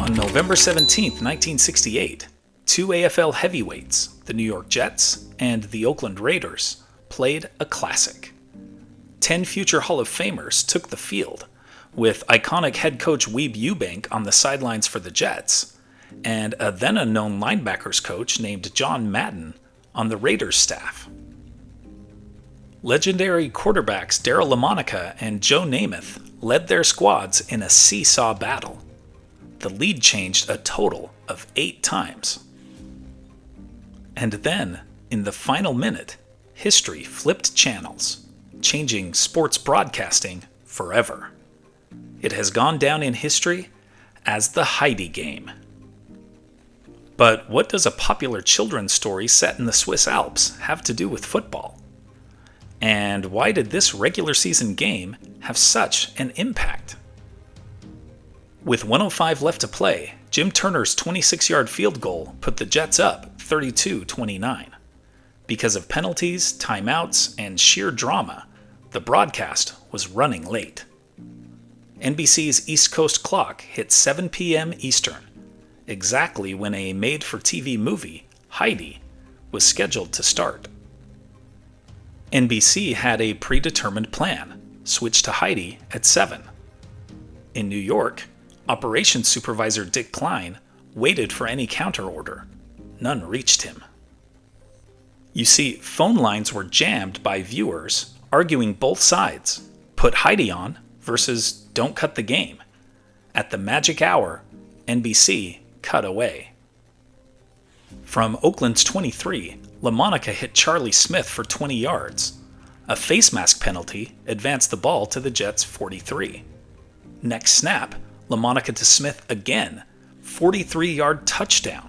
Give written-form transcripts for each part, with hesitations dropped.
On November 17, 1968, two AFL heavyweights, the New York Jets and the Oakland Raiders, played a classic. 10 future Hall of Famers took the field, with iconic head coach Weeb Ewbank on the sidelines for the Jets, and a then-unknown linebackers coach named John Madden on the Raiders staff. Legendary quarterbacks Daryle Lamonica and Joe Namath led their squads in a seesaw battle. The lead changed a total of 8 times. And then, in the final minute, history flipped channels, changing sports broadcasting forever. It has gone down in history as the Heidi game. But what does a popular children's story set in the Swiss Alps have to do with football? And why did this regular season game have such an impact? With 1:05 left to play, Jim Turner's 26-yard field goal put the Jets up 32-29. Because of penalties, timeouts, and sheer drama, the broadcast was running late. NBC's East Coast clock hit 7 p.m. Eastern, exactly when a made-for-TV movie, Heidi, was scheduled to start. NBC had a predetermined plan, switch to Heidi at 7. In New York, Operations Supervisor Dick Klein waited for any counterorder. None reached him. You see, phone lines were jammed by viewers arguing both sides, put Heidi on versus don't cut the game. At the magic hour, NBC cut away. From Oakland's 23, Lamonica hit Charlie Smith for 20 yards. A face mask penalty advanced the ball to the Jets' 43. Next snap, Lamonica to Smith again, 43-yard touchdown.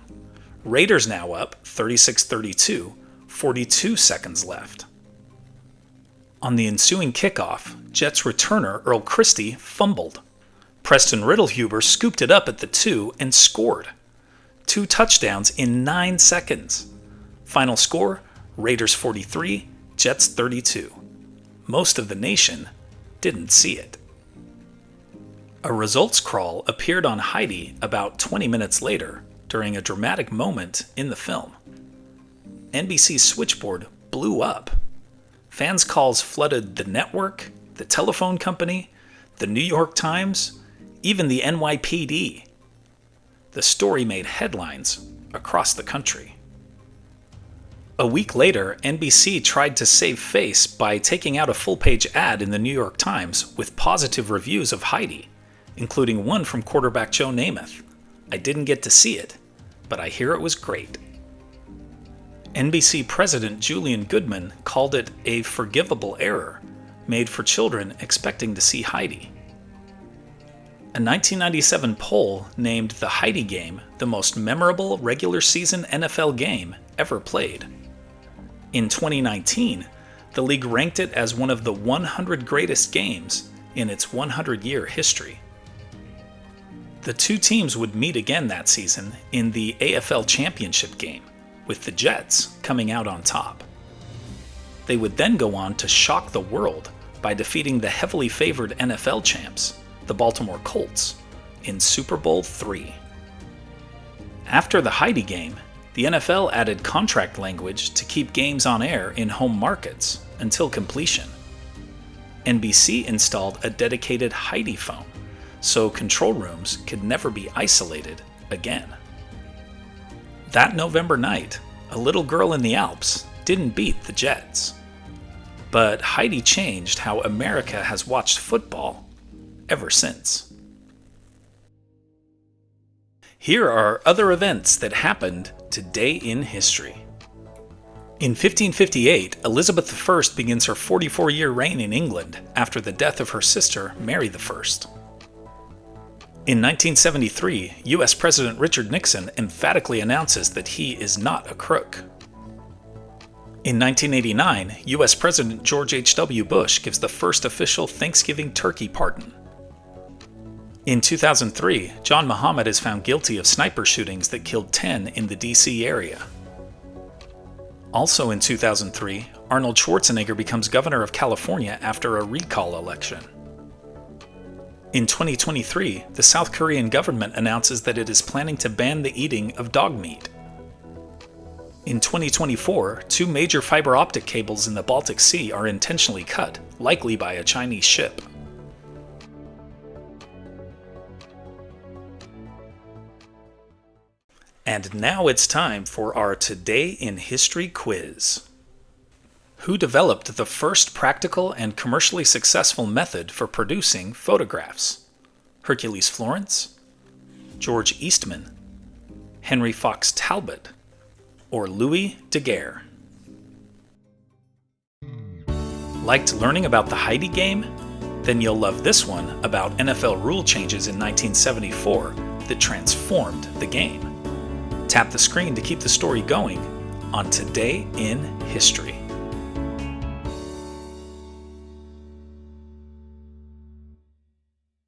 Raiders now up 36-32, 42 seconds left. On the ensuing kickoff, Jets returner Earl Christie fumbled. Preston Riddlehuber scooped it up at the 2 and scored. 2 touchdowns in 9 seconds. Final score, Raiders 43, Jets 32. Most of the nation didn't see it. A results crawl appeared on Heidi about 20 minutes later during a dramatic moment in the film. NBC's switchboard blew up. Fans' calls flooded the network, the telephone company, the New York Times, even the NYPD. The story made headlines across the country. A week later, NBC tried to save face by taking out a full-page ad in the New York Times with positive reviews of Heidi, including one from quarterback Joe Namath. I didn't get to see it, but I hear it was great. NBC president Julian Goodman called it a forgivable error made for children expecting to see Heidi. A 1997 poll named the Heidi game the most memorable regular season NFL game ever played. In 2019, the league ranked it as one of the 100 greatest games in its 100-year history. The two teams would meet again that season in the AFL Championship game, with the Jets coming out on top. They would then go on to shock the world by defeating the heavily favored NFL champs, the Baltimore Colts, in Super Bowl III. After the Heidi game, the NFL added contract language to keep games on air in home markets until completion. NBC installed a dedicated Heidi Phone, so control rooms could never be isolated again. That November night, a little girl in the Alps didn't beat the Jets. But Heidi changed how America has watched football ever since. Here are other events that happened today in history. In 1558, Elizabeth I begins her 44-year reign in England after the death of her sister, Mary I. In 1973, U.S. President Richard Nixon emphatically announces that he is not a crook. In 1989, U.S. President George H.W. Bush gives the first official Thanksgiving turkey pardon. In 2003, John Muhammad is found guilty of sniper shootings that killed 10 in the D.C. area. Also in 2003, Arnold Schwarzenegger becomes governor of California after a recall election. In 2023, the South Korean government announces that it is planning to ban the eating of dog meat. In 2024, 2 major fiber optic cables in the Baltic Sea are intentionally cut, likely by a Chinese ship. And now it's time for our Today in History quiz. Who developed the first practical and commercially successful method for producing photographs? Hercules Florence, George Eastman, Henry Fox Talbot, or Louis Daguerre? Liked learning about the Heidi game? Then you'll love this one about NFL rule changes in 1974 that transformed the game. Tap the screen to keep the story going on Today in History.